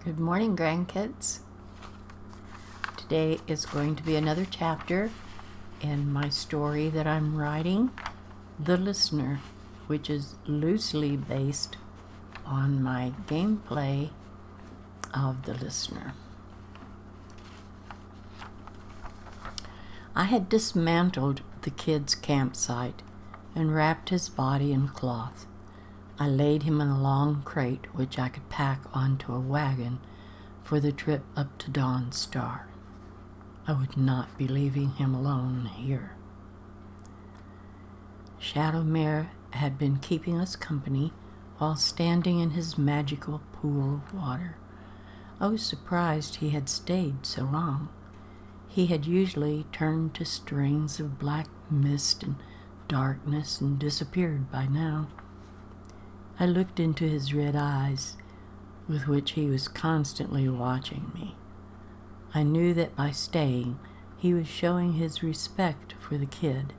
Good morning, grandkids. Today is going to be another chapter in my story that I'm writing, The Listener, which is loosely based on my gameplay of The Listener. I had dismantled the kid's campsite and wrapped his body in cloth. I laid him in a long crate which I could pack onto a wagon for the trip up to Dawn Star. I would not be leaving him alone here. Shadowmere had been keeping us company while standing in his magical pool of water. I was surprised he had stayed so long. He had usually turned to strings of black mist and darkness and disappeared by now. I looked into his red eyes, with which he was constantly watching me. I knew that by staying, he was showing his respect for the kid.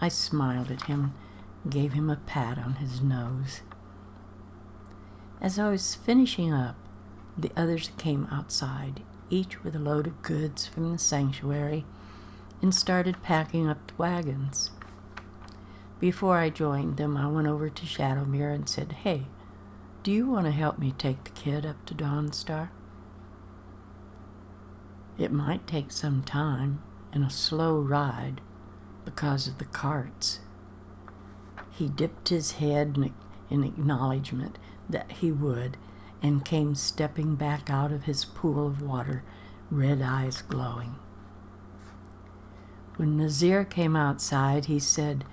I smiled at him and gave him a pat on his nose. As I was finishing up, the others came outside, each with a load of goods from the sanctuary, and started packing up the wagons. Before I joined them, I went over to Shadowmere and said, "Hey, do you want to help me take the kid up to Dawnstar? It might take some time and a slow ride because of the carts." He dipped his head in acknowledgement that he would and came stepping back out of his pool of water, red eyes glowing. When Nazir came outside, he said,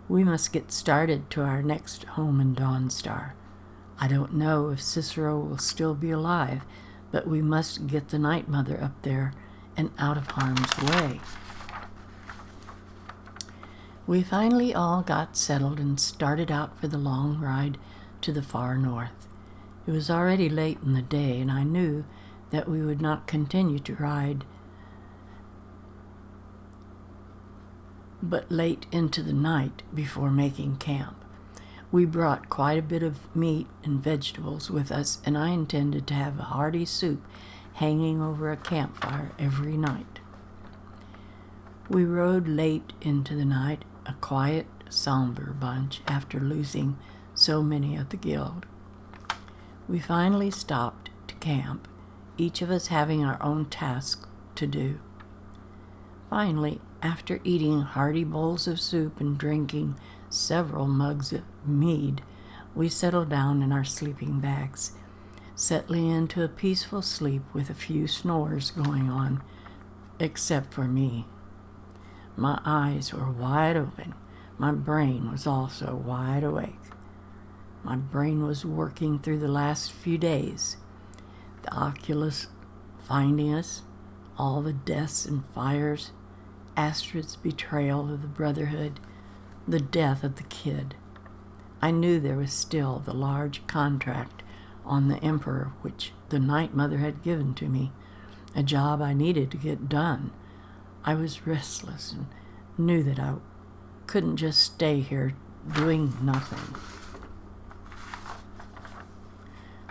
"We must get started to our next home in Dawnstar. I don't know if Cicero will still be alive, but we must get the Night Mother up there and out of harm's way." We finally all got settled and started out for the long ride to the far north. It was already late in the day, and I knew that we would not continue to ride but late into the night before making camp. We brought quite a bit of meat and vegetables with us, and I intended to have a hearty soup hanging over a campfire every night. We rode late into the night, a quiet, somber bunch after losing so many of the guild. We finally stopped to camp, each of us having our own task to do. Finally, after eating hearty bowls of soup and drinking several mugs of mead, we settled down in our sleeping bags, settling into a peaceful sleep with a few snores going on, except for me. My eyes were wide open. My brain was also wide awake. My brain was working through the last few days. The Oculus finding us, all the deaths and fires, Astrid's betrayal of the Brotherhood, the death of the kid. I knew there was still the large contract on the Emperor which the Night Mother had given to me, a job I needed to get done. I was restless and knew that I couldn't just stay here doing nothing.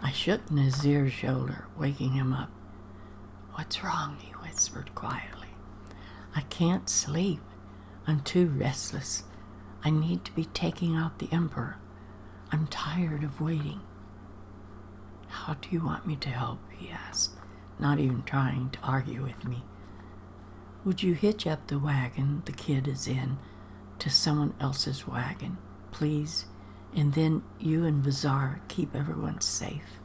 I shook Nazir's shoulder, waking him up. "What's wrong?" he whispered quietly. "I can't sleep. I'm too restless. I need to be taking out the Emperor. I'm tired of waiting." "How do you want me to help?" he asked, not even trying to argue with me. "Would you hitch up the wagon the kid is in to someone else's wagon, please? And then you and Vizar keep everyone safe."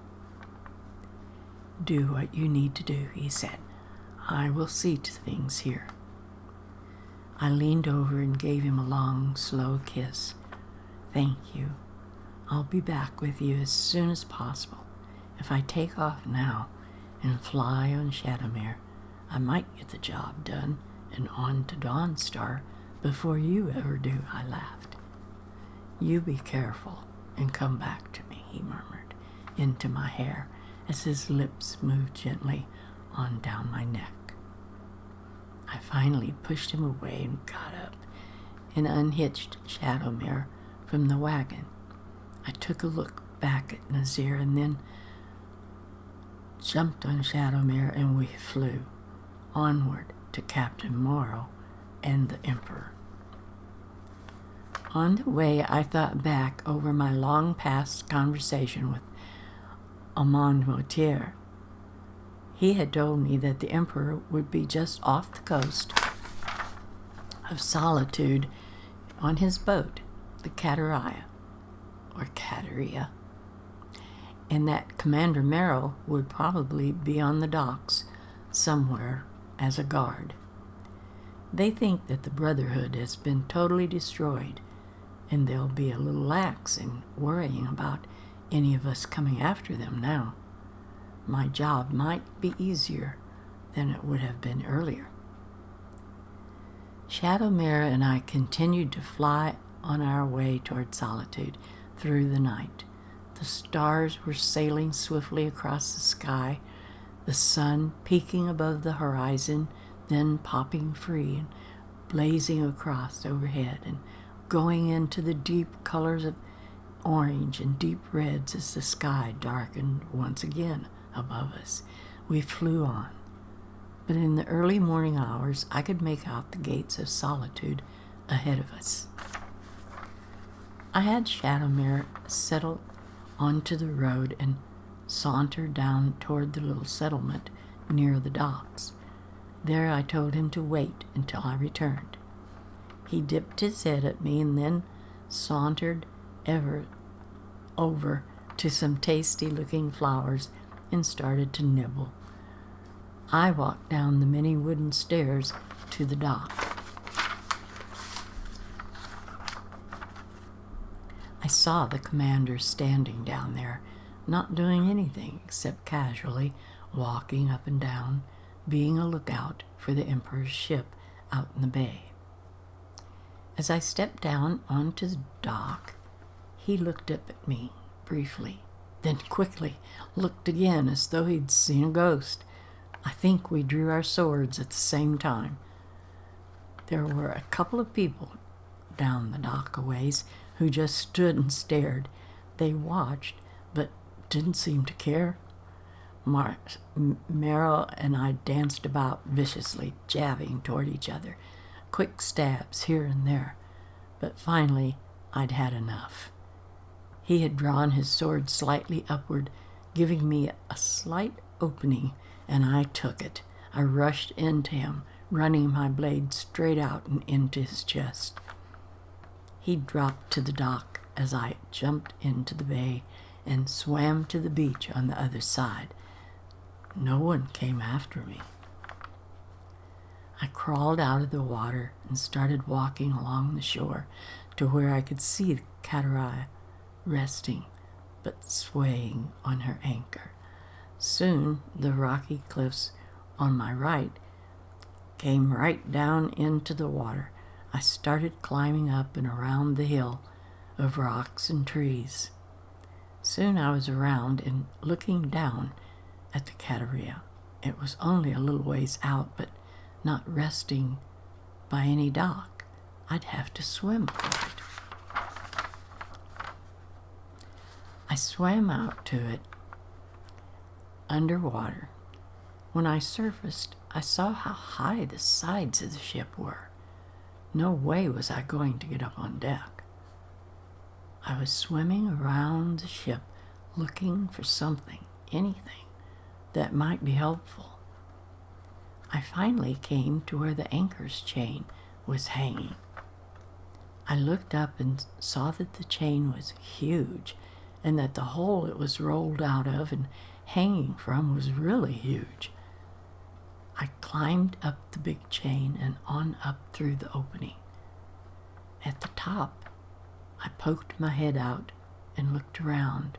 "Do what you need to do," he said. "I will see to things here." I leaned over and gave him a long, slow kiss. "Thank you. I'll be back with you as soon as possible. If I take off now and fly on Shadowmere, I might get the job done and on to Dawnstar before you ever do," I laughed. "You be careful and come back to me," he murmured into my hair as his lips moved gently on down my neck. I finally pushed him away and got up and unhitched Shadowmere from the wagon. I took a look back at Nazir and then jumped on Shadowmere and we flew onward to Captain Morrow and the Emperor. On the way, I thought back over my long-past conversation with Armand Moutier. He had told me that the Emperor would be just off the coast of Solitude on his boat, the Catarea, and that Commander Merrill would probably be on the docks somewhere as a guard. They think that the Brotherhood has been totally destroyed, and they'll be a little lax in worrying about any of us coming after them now. My job might be easier than it would have been earlier. Shadowmere and I continued to fly on our way toward Solitude through the night. The stars were sailing swiftly across the sky, the sun peaking above the horizon, then popping free and blazing across overhead and going into the deep colors of orange and deep reds as the sky darkened once again above us. We flew on, but in the early morning hours I could make out the gates of Solitude ahead of us. I had Shadowmere settle onto the road and saunter down toward the little settlement near the docks. There I told him to wait until I returned. He dipped his head at me and then sauntered over to some tasty-looking flowers and started to nibble. I walked down the many wooden stairs to the dock. I saw the commander standing down there, not doing anything except casually walking up and down, being a lookout for the Emperor's ship out in the bay. As I stepped down onto the dock, he looked up at me briefly, then quickly looked again as though he'd seen a ghost. I think we drew our swords at the same time. There were a couple of people down the dock a ways who just stood and stared. They watched, but didn't seem to care. Merrill and I danced about viciously, jabbing toward each other, quick stabs here and there, but finally I'd had enough. He had drawn his sword slightly upward, giving me a slight opening, and I took it. I rushed into him, running my blade straight out and into his chest. He dropped to the dock as I jumped into the bay and swam to the beach on the other side. No one came after me. I crawled out of the water and started walking along the shore to where I could see the Catarea resting but swaying on her anchor. Soon the rocky cliffs on my right came right down into the water. I started climbing up and around the hill of rocks and trees. Soon I was around and looking down at the Catarea. It was only a little ways out, but not resting by any dock. I'd have to swim for it. I swam out to it underwater. When I surfaced, I saw how high the sides of the ship were. No way was I going to get up on deck. I was swimming around the ship looking for something, anything, that might be helpful. I finally came to where the anchor's chain was hanging. I looked up and saw that the chain was huge and that the hole it was rolled out of and hanging from was really huge. I climbed up the big chain and on up through the opening. At the top, I poked my head out and looked around.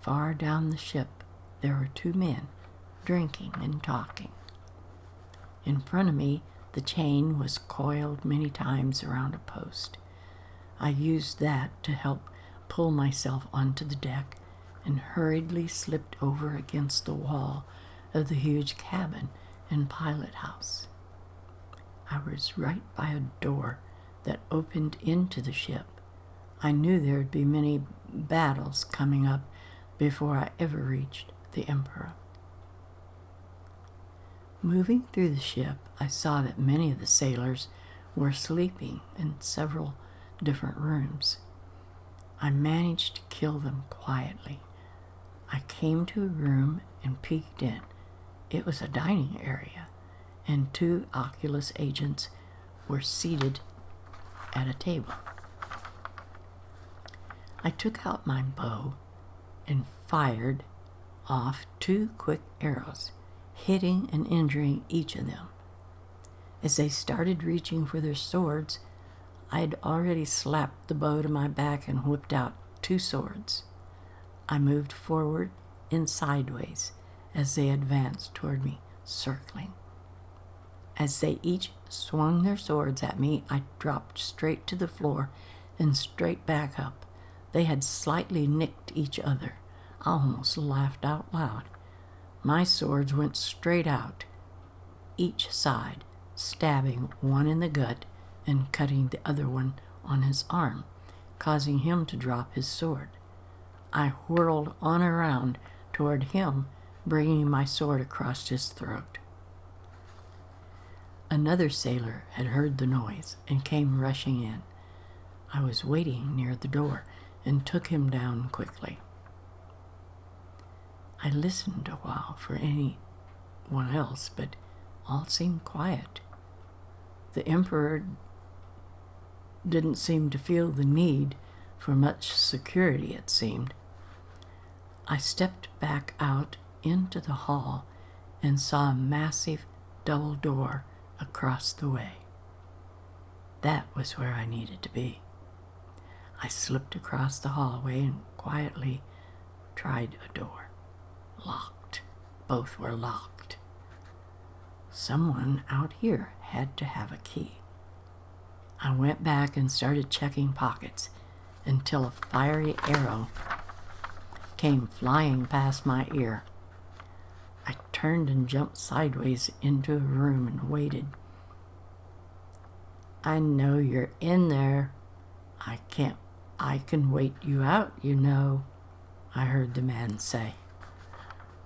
Far down the ship, there were two men drinking and talking. In front of me, the chain was coiled many times around a post. I used that to help pull myself onto the deck and hurriedly slipped over against the wall of the huge cabin and pilot house. I was right by a door that opened into the ship. I knew there'd be many battles coming up before I ever reached the Emperor. Moving through the ship, I saw that many of the sailors were sleeping in several different rooms. I managed to kill them quietly. I came to a room and peeked in. It was a dining area, and 2 Oculus agents were seated at a table. I took out my bow and fired off 2 quick arrows, hitting and injuring each of them. As they started reaching for their swords, I'd already slapped the bow to my back and whipped out 2 swords. I moved forward and sideways as they advanced toward me, circling. As they each swung their swords at me, I dropped straight to the floor and straight back up. They had slightly nicked each other. I almost laughed out loud. My swords went straight out, each side, stabbing one in the gut and cutting the other one on his arm, causing him to drop his sword. I whirled on around toward him, bringing my sword across his throat. Another sailor had heard the noise and came rushing in. I was waiting near the door and took him down quickly. I listened a while for anyone else, but all seemed quiet. The Emperor didn't seem to feel the need for much security, it seemed. I stepped back out into the hall and saw a massive double door across the way. That was where I needed to be. I slipped across the hallway and quietly tried a door. Locked. Both were locked. Someone out here had to have a key. I went back and started checking pockets until a fiery arrow came flying past my ear. I turned and jumped sideways into a room and waited. "I know you're in there. I can wait you out, you know," I heard the man say.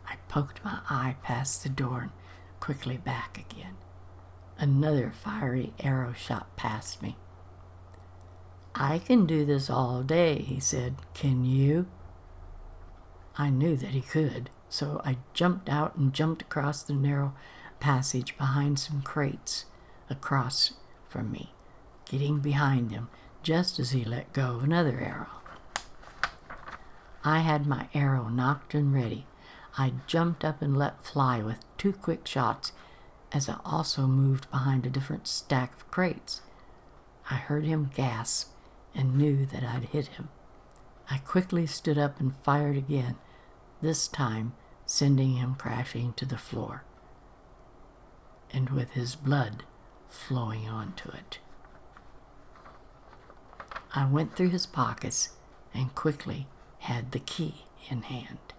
I poked my eye past the door and quickly back again. Another fiery arrow shot past me. "I can do this all day," he said. "Can you?" I knew that he could, so I jumped out and jumped across the narrow passage behind some crates across from me, getting behind him just as he let go of another arrow. I had my arrow knocked and ready. I jumped up and let fly with 2 quick shots as I also moved behind a different stack of crates. I heard him gasp and knew that I'd hit him. I quickly stood up and fired again, this time sending him crashing to the floor, and with his blood flowing onto it. I went through his pockets and quickly had the key in hand.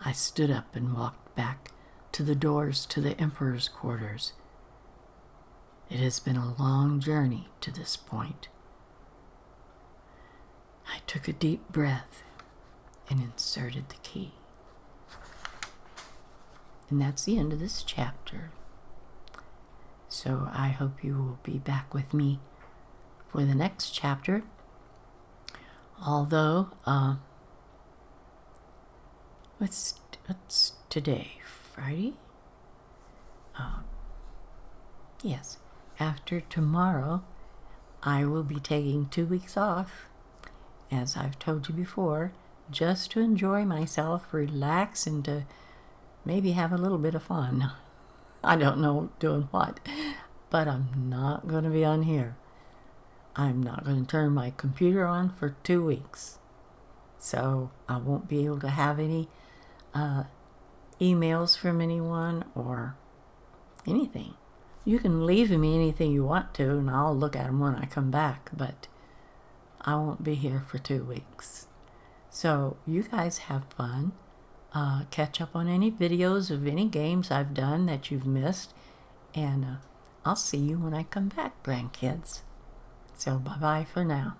I stood up and walked back to the doors to the Emperor's quarters. It has been a long journey to this point. I took a deep breath and inserted the key. And that's the end of this chapter. So I hope you will be back with me for the next chapter. Although, what's today? Friday? Yes. After tomorrow, I will be taking 2 weeks off, as I've told you before, just to enjoy myself, relax, and to maybe have a little bit of fun. I don't know doing what, but I'm not going to be on here. I'm not going to turn my computer on for 2 weeks. So I won't be able to have any emails from anyone or anything. You can leave me anything you want to, and I'll look at them when I come back, but I won't be here for 2 weeks. So you guys have fun. Catch up on any videos of any games I've done that you've missed, and I'll see you when I come back, grandkids. So bye-bye for now.